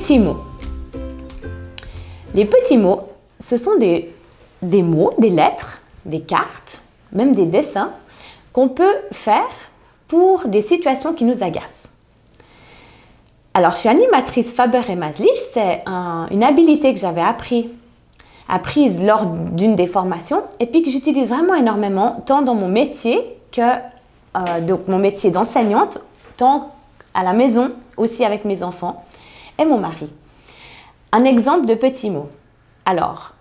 petits mots. Les petits mots, ce sont des mots, des lettres, des cartes, même des dessins qu'on peut faire pour des situations qui nous agacent. Alors, je suis animatrice Faber et Maslich, c'est une habilité que j'avais apprise lors d'une des formations et puis que j'utilise vraiment énormément, tant dans mon métier donc mon métier d'enseignante, tant à la maison, aussi avec mes enfants et mon mari. Un exemple de petits mots. Alors,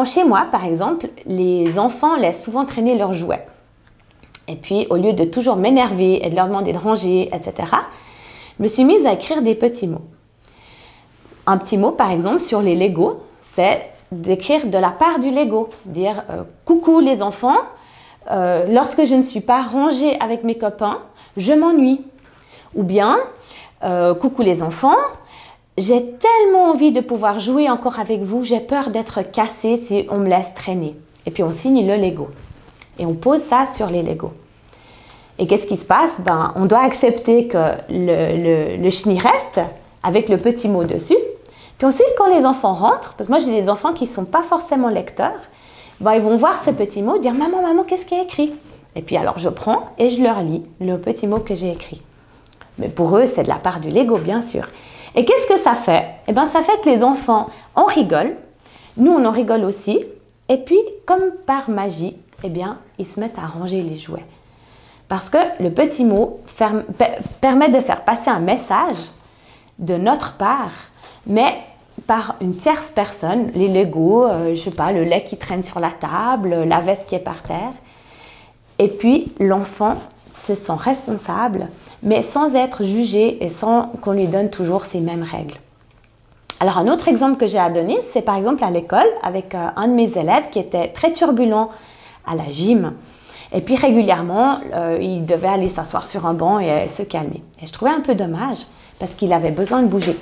chez moi, par exemple, les enfants laissent souvent traîner leurs jouets. Et puis, au lieu de toujours m'énerver et de leur demander de ranger, etc., je me suis mise à écrire des petits mots. Un petit mot, par exemple, sur les Legos, c'est d'écrire de la part du Lego. Dire « Coucou les enfants, lorsque je ne suis pas rangée avec mes copains, je m'ennuie. » Ou bien « Coucou les enfants, j'ai tellement envie de pouvoir jouer encore avec vous, j'ai peur d'être cassée si on me laisse traîner. » Et puis on signe le Lego. Et on pose ça sur les Legos. Et qu'est-ce qui se passe? On doit accepter que le chenille reste avec le petit mot dessus. Puis ensuite, quand les enfants rentrent, parce que moi j'ai des enfants qui ne sont pas forcément lecteurs, ils vont voir ce petit mot, dire « Maman, maman, qu'est-ce qu'il y a écrit ?» Et puis alors je prends et je leur lis le petit mot que j'ai écrit. Mais pour eux, c'est de la part du Lego, bien sûr. Et qu'est-ce que ça fait? Ça fait que les enfants en rigolent, nous on en rigole aussi, et puis comme par magie, ils se mettent à ranger les jouets. Parce que le petit mot permet de faire passer un message de notre part, mais par une tierce personne, les Legos, je sais pas, le lait qui traîne sur la table, la veste qui est par terre. Et puis l'enfant se sent responsable, mais sans être jugé et sans qu'on lui donne toujours ces mêmes règles. Alors un autre exemple que j'ai à donner, c'est par exemple à l'école avec un de mes élèves qui était très turbulent à la gym. Et puis régulièrement, il devait aller s'asseoir sur un banc et se calmer. Et je trouvais un peu dommage parce qu'il avait besoin de bouger.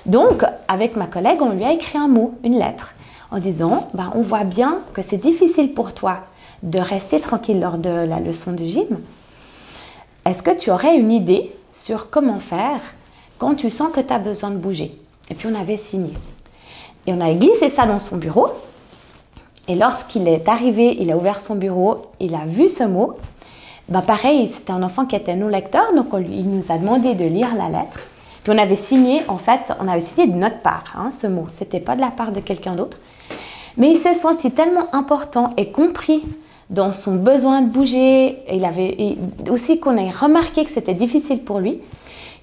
Donc, avec ma collègue, on lui a écrit un mot, une lettre, en disant on voit bien que c'est difficile pour toi de rester tranquille lors de la leçon de gym. Est-ce que tu aurais une idée sur comment faire quand tu sens que tu as besoin de bouger? Et puis on avait signé. Et on a glissé ça dans son bureau. Et lorsqu'il est arrivé, il a ouvert son bureau, il a vu ce mot. Pareil, c'était un enfant qui était non lecteur, donc il nous a demandé de lire la lettre. Puis on avait signé, en fait, de notre part, ce mot. C'était pas de la part de quelqu'un d'autre. Mais il s'est senti tellement important et compris dans son besoin de bouger. Et aussi qu'on ait remarqué que c'était difficile pour lui,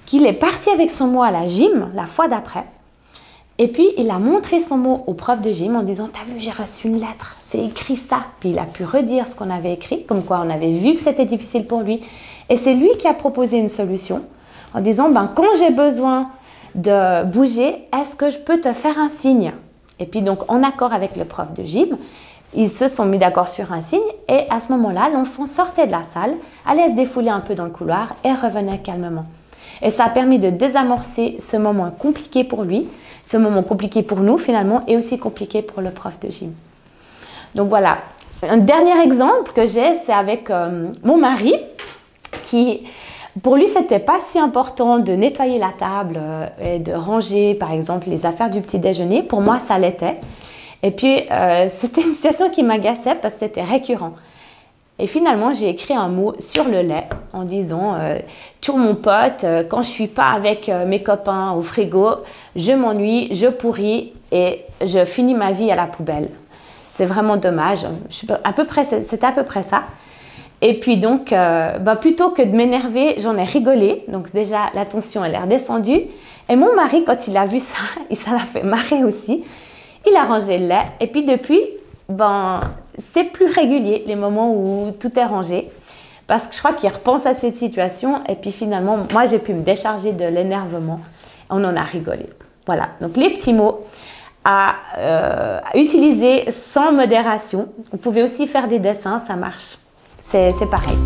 qu'il est parti avec son mot à la gym la fois d'après. Et puis, il a montré son mot au prof de gym en disant « T'as vu, j'ai reçu une lettre, c'est écrit ça. » Puis il a pu redire ce qu'on avait écrit, comme quoi on avait vu que c'était difficile pour lui. Et c'est lui qui a proposé une solution en disant « Quand j'ai besoin de bouger, est-ce que je peux te faire un signe ?» Et puis donc, en accord avec le prof de gym, ils se sont mis d'accord sur un signe et à ce moment-là, l'enfant sortait de la salle, allait se défouler un peu dans le couloir et revenait calmement. Et ça a permis de désamorcer ce moment compliqué pour lui, ce moment compliqué pour nous finalement et aussi compliqué pour le prof de gym. Donc voilà, un dernier exemple que j'ai, c'est avec mon mari qui, pour lui, c'était pas si important de nettoyer la table et de ranger par exemple les affaires du petit déjeuner. Pour moi, ça l'était. Et puis, c'était une situation qui m'agaçait parce que c'était récurrent. Et finalement, j'ai écrit un mot sur le lait en disant « Tchou mon pote, quand je ne suis pas avec mes copains au frigo, je m'ennuie, je pourris et je finis ma vie à la poubelle. » C'est vraiment dommage. C'était à peu près ça. Et puis donc, plutôt que de m'énerver, j'en ai rigolé. Donc déjà, la tension elle est redescendue. Et mon mari, quand il a vu ça, ça l'a fait marrer aussi. Il a rangé le lait. Et puis depuis, c'est plus régulier les moments où tout est rangé. Parce que je crois qu'il repense à cette situation. Et puis finalement, moi, j'ai pu me décharger de l'énervement. On en a rigolé. Voilà, donc les petits mots à utiliser sans modération. Vous pouvez aussi faire des dessins, ça marche. C'est pareil.